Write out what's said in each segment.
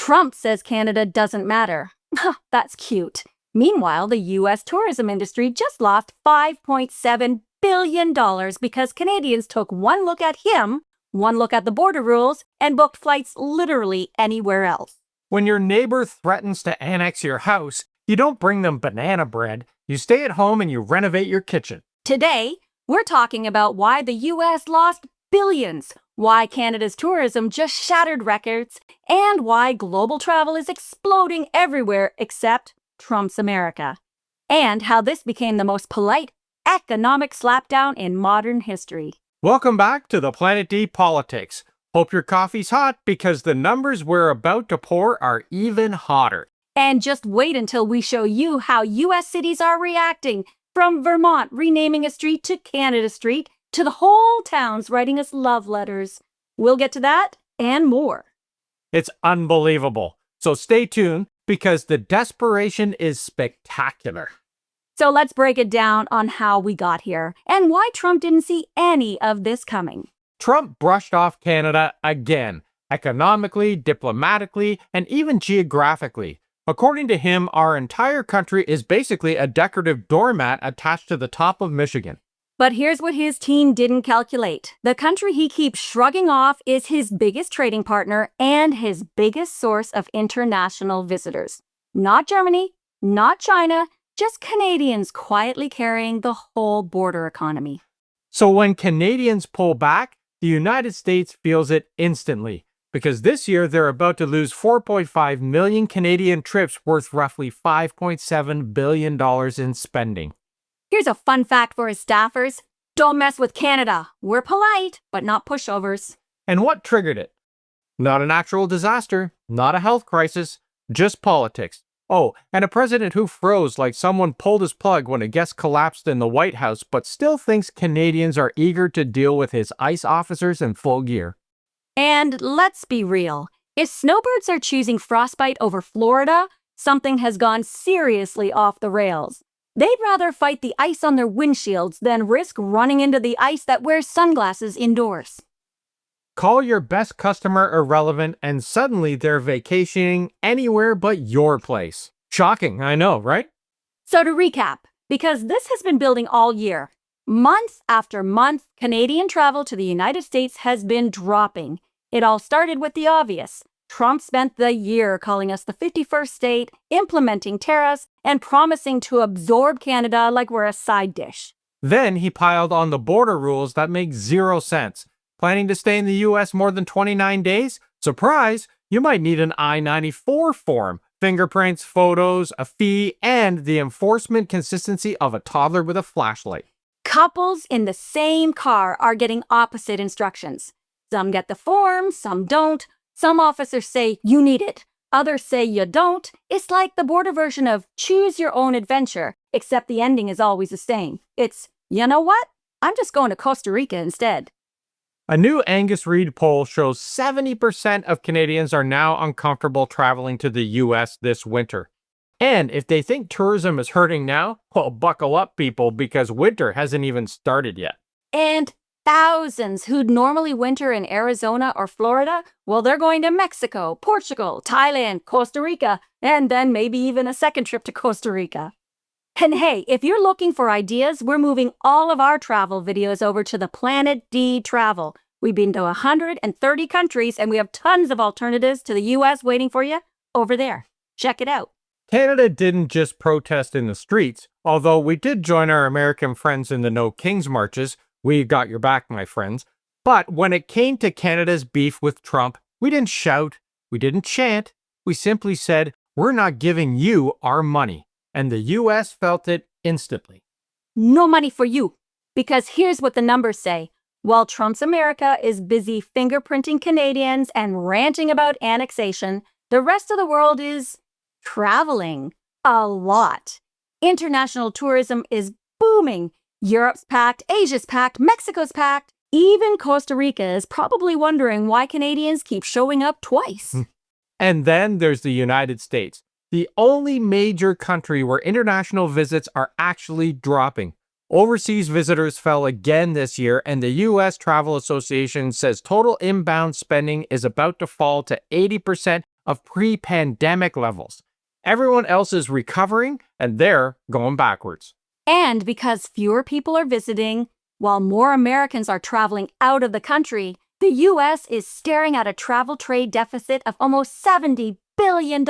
Trump says Canada doesn't matter. That's cute. Meanwhile, the U.S. tourism industry just lost $5.7 billion because Canadians took one look at him, one look at the border rules, and booked flights literally anywhere else. When your neighbor threatens to annex your house, you don't bring them banana bread. You stay at home and you renovate your kitchen. Today, we're talking about why the U.S. lost billions, why Canada's tourism just shattered records, and why global travel is exploding everywhere except Trump's America, and how this became the most polite economic slapdown in modern history. Welcome back to the Planet D Politics. Hope your coffee's hot because the numbers we're about to pour are even hotter. And just wait until we show you how U.S. cities are reacting, from Vermont renaming a street to Canada Street, to the whole towns writing us love letters. We'll get to that and more. It's unbelievable. So stay tuned because the desperation is spectacular. So let's break it down on how we got here and why Trump didn't see any of this coming. Trump brushed off Canada again, economically, diplomatically, and even geographically. According to him, our entire country is basically a decorative doormat attached to the top of Michigan. But here's what his team didn't calculate. The country he keeps shrugging off is his biggest trading partner and his biggest source of international visitors. Not Germany, not China, just Canadians quietly carrying the whole border economy. So when Canadians pull back, the United States feels it instantly, because this year they're about to lose 4.5 million Canadian trips worth roughly $5.7 billion in spending. Here's a fun fact for his staffers. Don't mess with Canada. We're polite, but not pushovers. And what triggered it? Not a natural disaster, not a health crisis, just politics. Oh, and a president who froze like someone pulled his plug when a guest collapsed in the White House, but still thinks Canadians are eager to deal with his ICE officers in full gear. And let's be real. If snowbirds are choosing frostbite over Florida, something has gone seriously off the rails. They'd rather fight the ice on their windshields than risk running into the ice that wears sunglasses indoors. Call your best customer irrelevant and suddenly they're vacationing anywhere but your place. Shocking, I know, right? So to recap, because this has been building all year, month after month, Canadian travel to the United States has been dropping. It all started with the obvious. Trump spent the year calling us the 51st state, implementing tariffs, and promising to absorb Canada like we're a side dish. Then he piled on the border rules that make zero sense. Planning to stay in the U.S. more than 29 days? Surprise! You might need an I-94 form, fingerprints, photos, a fee, and the enforcement consistency of a toddler with a flashlight. Couples in the same car are getting opposite instructions. Some get the form, some don't. Some officers say you need it. Others say you don't. It's like the border version of choose your own adventure, except the ending is always the same. It's, you know what? I'm just going to Costa Rica instead. A new Angus Reid poll shows 70% of Canadians are now uncomfortable traveling to the U.S. this winter. And if they think tourism is hurting now, well, buckle up, people, because winter hasn't even started yet. And thousands who'd normally winter in Arizona or Florida, well, they're going to Mexico, Portugal, Thailand, Costa Rica, and then maybe even a second trip to Costa Rica. And hey, if you're looking for ideas, we're moving all of our travel videos over to the Planet D Travel. We've been to 130 countries, and we have tons of alternatives to the U.S. waiting for you over there. Check it out. Canada didn't just protest in the streets, although we did join our American friends in the No Kings marches. We got your back, my friends. But when it came to Canada's beef with Trump, we didn't shout, we didn't chant. We simply said, we're not giving you our money. And the U.S. felt it instantly. No money for you. Because here's what the numbers say. While Trump's America is busy fingerprinting Canadians and ranting about annexation, the rest of the world is traveling a lot. International tourism is booming. Europe's packed, Asia's packed, Mexico's packed. Even Costa Rica is probably wondering why Canadians keep showing up twice. And then there's the United States, the only major country where international visits are actually dropping. Overseas visitors fell again this year, and the U.S. Travel Association says total inbound spending is about to fall to 80% of pre-pandemic levels. Everyone else is recovering, and they're going backwards. And because fewer people are visiting, while more Americans are traveling out of the country, the U.S. is staring at a travel trade deficit of almost $70 billion.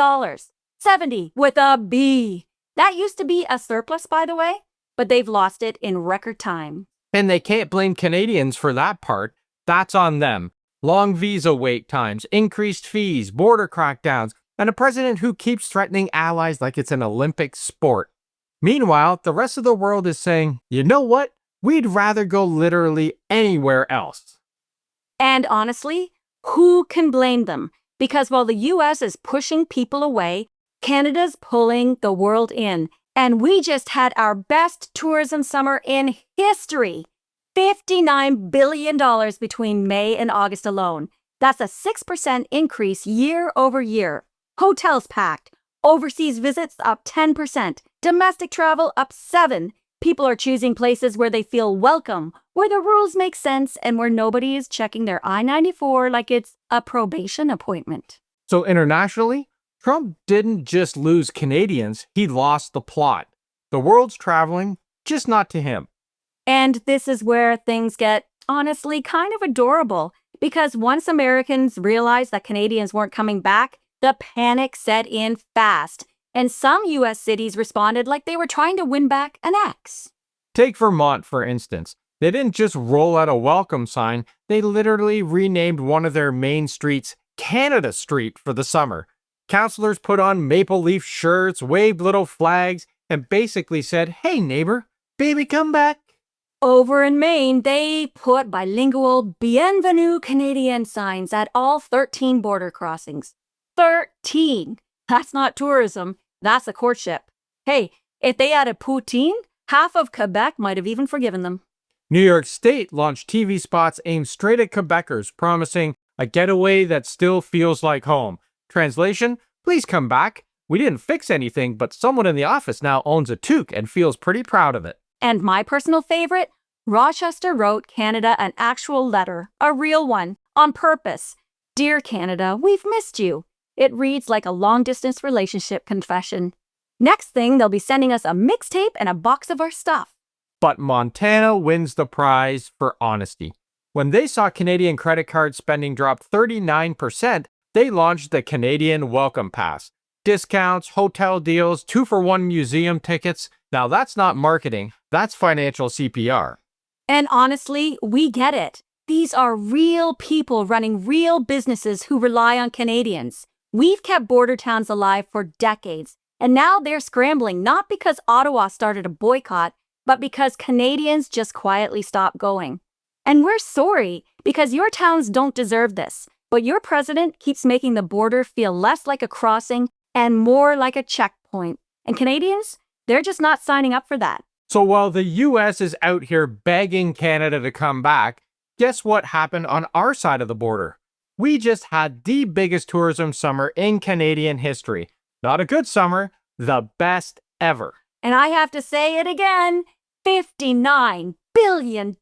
70 with a B. That used to be a surplus, by the way, but they've lost it in record time. And they can't blame Canadians for that part. That's on them. Long visa wait times, increased fees, border crackdowns, and a president who keeps threatening allies like it's an Olympic sport. Meanwhile, the rest of the world is saying, you know what? We'd rather go literally anywhere else. And honestly, who can blame them? Because while the U.S. is pushing people away, Canada's pulling the world in. And we just had our best tourism summer in history. $59 billion between May and August alone. That's a 6% increase year over year. Hotels packed. Overseas visits up 10%. Domestic travel up 7%. People are choosing places where they feel welcome, where the rules make sense, and where nobody is checking their I-94 like it's a probation appointment. So internationally, Trump didn't just lose Canadians, he lost the plot. The world's traveling, just not to him. And this is where things get, honestly, kind of adorable. Because once Americans realized that Canadians weren't coming back, the panic set in fast. And some U.S. cities responded like they were trying to win back an ex. Take Vermont, for instance. They didn't just roll out a welcome sign, they literally renamed one of their main streets Canada Street for the summer. Councilors put on maple leaf shirts, waved little flags, and basically said, hey neighbor, baby come back. Over in Maine, they put bilingual Bienvenue Canadian signs at all 13 border crossings. 13! That's not tourism, that's a courtship. Hey, if they added poutine, half of Quebec might have even forgiven them. New York State launched TV spots aimed straight at Quebecers, promising a getaway that still feels like home. Translation, please come back. We didn't fix anything, but someone in the office now owns a toque and feels pretty proud of it. And my personal favorite, Rochester wrote Canada an actual letter, a real one, on purpose. Dear Canada, we've missed you. It reads like a long-distance relationship confession. Next thing, they'll be sending us a mixtape and a box of our stuff. But Montana wins the prize for honesty. When they saw Canadian credit card spending drop 39%, they launched the Canadian Welcome Pass. Discounts, hotel deals, 2-for-1 museum tickets. Now that's not marketing, that's financial CPR. And honestly, we get it. These are real people running real businesses who rely on Canadians. We've kept border towns alive for decades, and now they're scrambling not because Ottawa started a boycott, but because Canadians just quietly stopped going. And we're sorry, because your towns don't deserve this, but your president keeps making the border feel less like a crossing and more like a checkpoint. And Canadians, they're just not signing up for that. So while the US is out here begging Canada to come back, guess what happened on our side of the border? We just had the biggest tourism summer in Canadian history. Not a good summer, the best ever. And I have to say it again, $59 billion.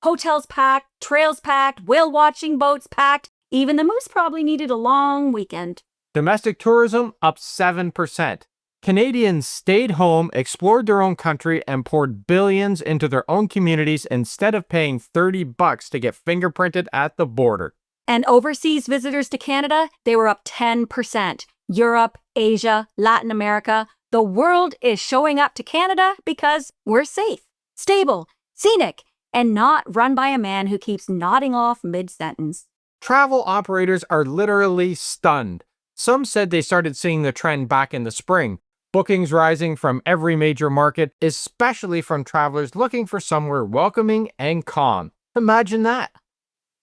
Hotels packed, trails packed, whale-watching boats packed. Even the moose probably needed a long weekend. Domestic tourism up 7%. Canadians stayed home, explored their own country, and poured billions into their own communities instead of paying $30 to get fingerprinted at the border. And overseas visitors to Canada, they were up 10%. Europe, Asia, Latin America, the world is showing up to Canada because we're safe, stable, scenic, and not run by a man who keeps nodding off mid-sentence. Travel operators are literally stunned. Some said they started seeing the trend back in the spring. Bookings rising from every major market, especially from travelers looking for somewhere welcoming and calm. Imagine that.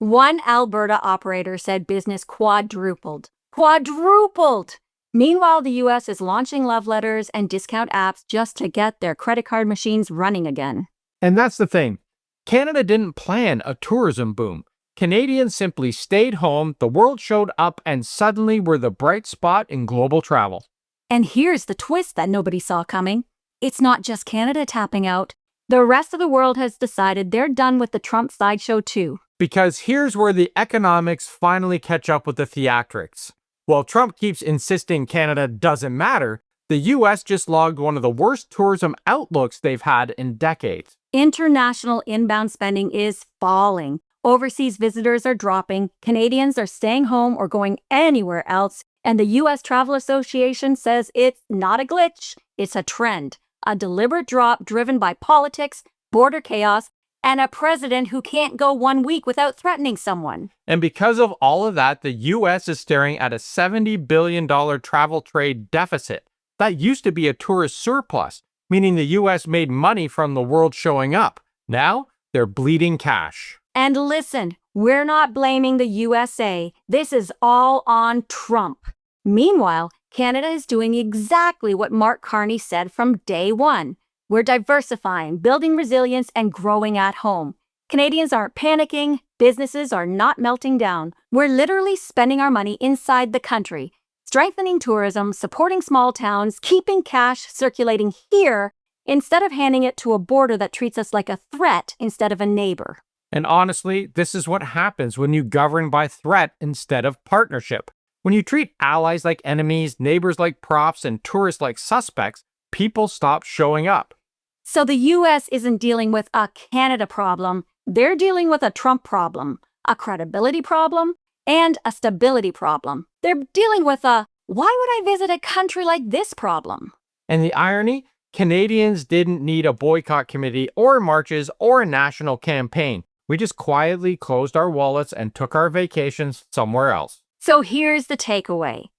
One Alberta operator said business quadrupled. Quadrupled! Meanwhile, the U.S. is launching love letters and discount apps just to get their credit card machines running again. And that's the thing. Canada didn't plan a tourism boom. Canadians simply stayed home, the world showed up, and suddenly we're the bright spot in global travel. And here's the twist that nobody saw coming. It's not just Canada tapping out. The rest of the world has decided they're done with the Trump sideshow too. Because here's where the economics finally catch up with the theatrics. While Trump keeps insisting Canada doesn't matter, the US just logged one of the worst tourism outlooks they've had in decades. International inbound spending is falling. Overseas visitors are dropping, Canadians are staying home or going anywhere else, and the U.S. Travel Association says it's not a glitch, it's a trend, a deliberate drop driven by politics, border chaos, and a president who can't go 1 week without threatening someone. And because of all of that, the US is staring at a $70 billion travel trade deficit. That used to be a tourist surplus, meaning the US made money from the world showing up. Now, they're bleeding cash. And listen, we're not blaming the USA. This is all on Trump. Meanwhile, Canada is doing exactly what Mark Carney said from day one. We're diversifying, building resilience, and growing at home. Canadians aren't panicking. Businesses are not melting down. We're literally spending our money inside the country, strengthening tourism, supporting small towns, keeping cash circulating here instead of handing it to a border that treats us like a threat instead of a neighbor. And honestly, this is what happens when you govern by threat instead of partnership. When you treat allies like enemies, neighbors like props, and tourists like suspects, people stop showing up. So the US isn't dealing with a Canada problem, they're dealing with a Trump problem, a credibility problem, and a stability problem. They're dealing with a why would I visit a country like this problem? And the irony? Canadians didn't need a boycott committee or marches or a national campaign. We just quietly closed our wallets and took our vacations somewhere else. So here's the takeaway.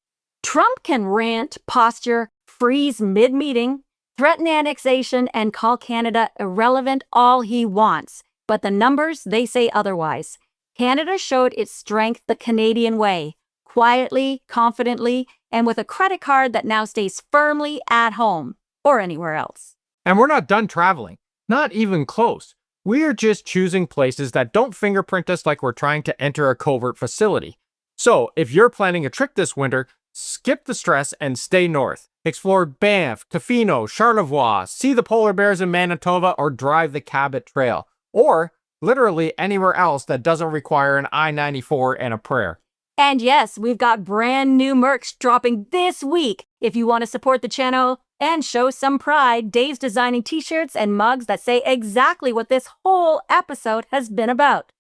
Trump can rant, posture, freeze mid-meeting, threaten annexation, and call Canada irrelevant all he wants. But the numbers, they say otherwise. Canada showed its strength the Canadian way, quietly, confidently, and with a credit card that now stays firmly at home or anywhere else. And we're not done traveling. Not even close. We are just choosing places that don't fingerprint us like we're trying to enter a covert facility. So, if you're planning a trip this winter, skip the stress and stay north. Explore Banff, Tofino, Charlevoix, see the polar bears in Manitoba, or drive the Cabot Trail. Or literally anywhere else that doesn't require an I-94 and a prayer. And yes, we've got brand new merch dropping this week. If you want to support the channel and show some pride, Dave's designing t-shirts and mugs that say exactly what this whole episode has been about.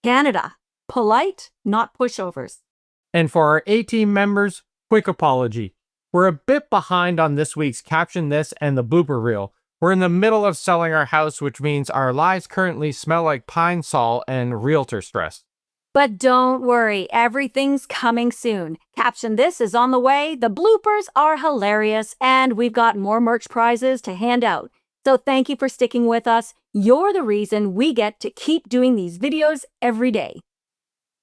Canada. Polite, not pushovers. And for our A-Team members, quick apology. We're a bit behind on this week's Caption This and the blooper reel. We're in the middle of selling our house, which means our lives currently smell like pine sol and realtor stress. But don't worry, everything's coming soon. Caption This is on the way, the bloopers are hilarious, and we've got more merch prizes to hand out. So thank you for sticking with us. You're the reason we get to keep doing these videos every day.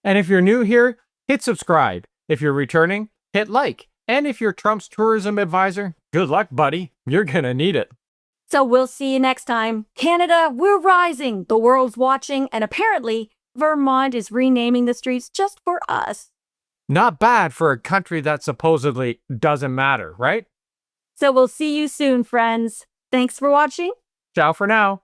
And if you're new here, hit subscribe. If you're returning, hit like. And if you're Trump's tourism advisor, good luck, buddy. You're gonna need it. So we'll see you next time. Canada, we're rising. The world's watching, and apparently, Vermont is renaming the streets just for us. Not bad for a country that supposedly doesn't matter, right? So we'll see you soon, friends. Thanks for watching. Ciao for now.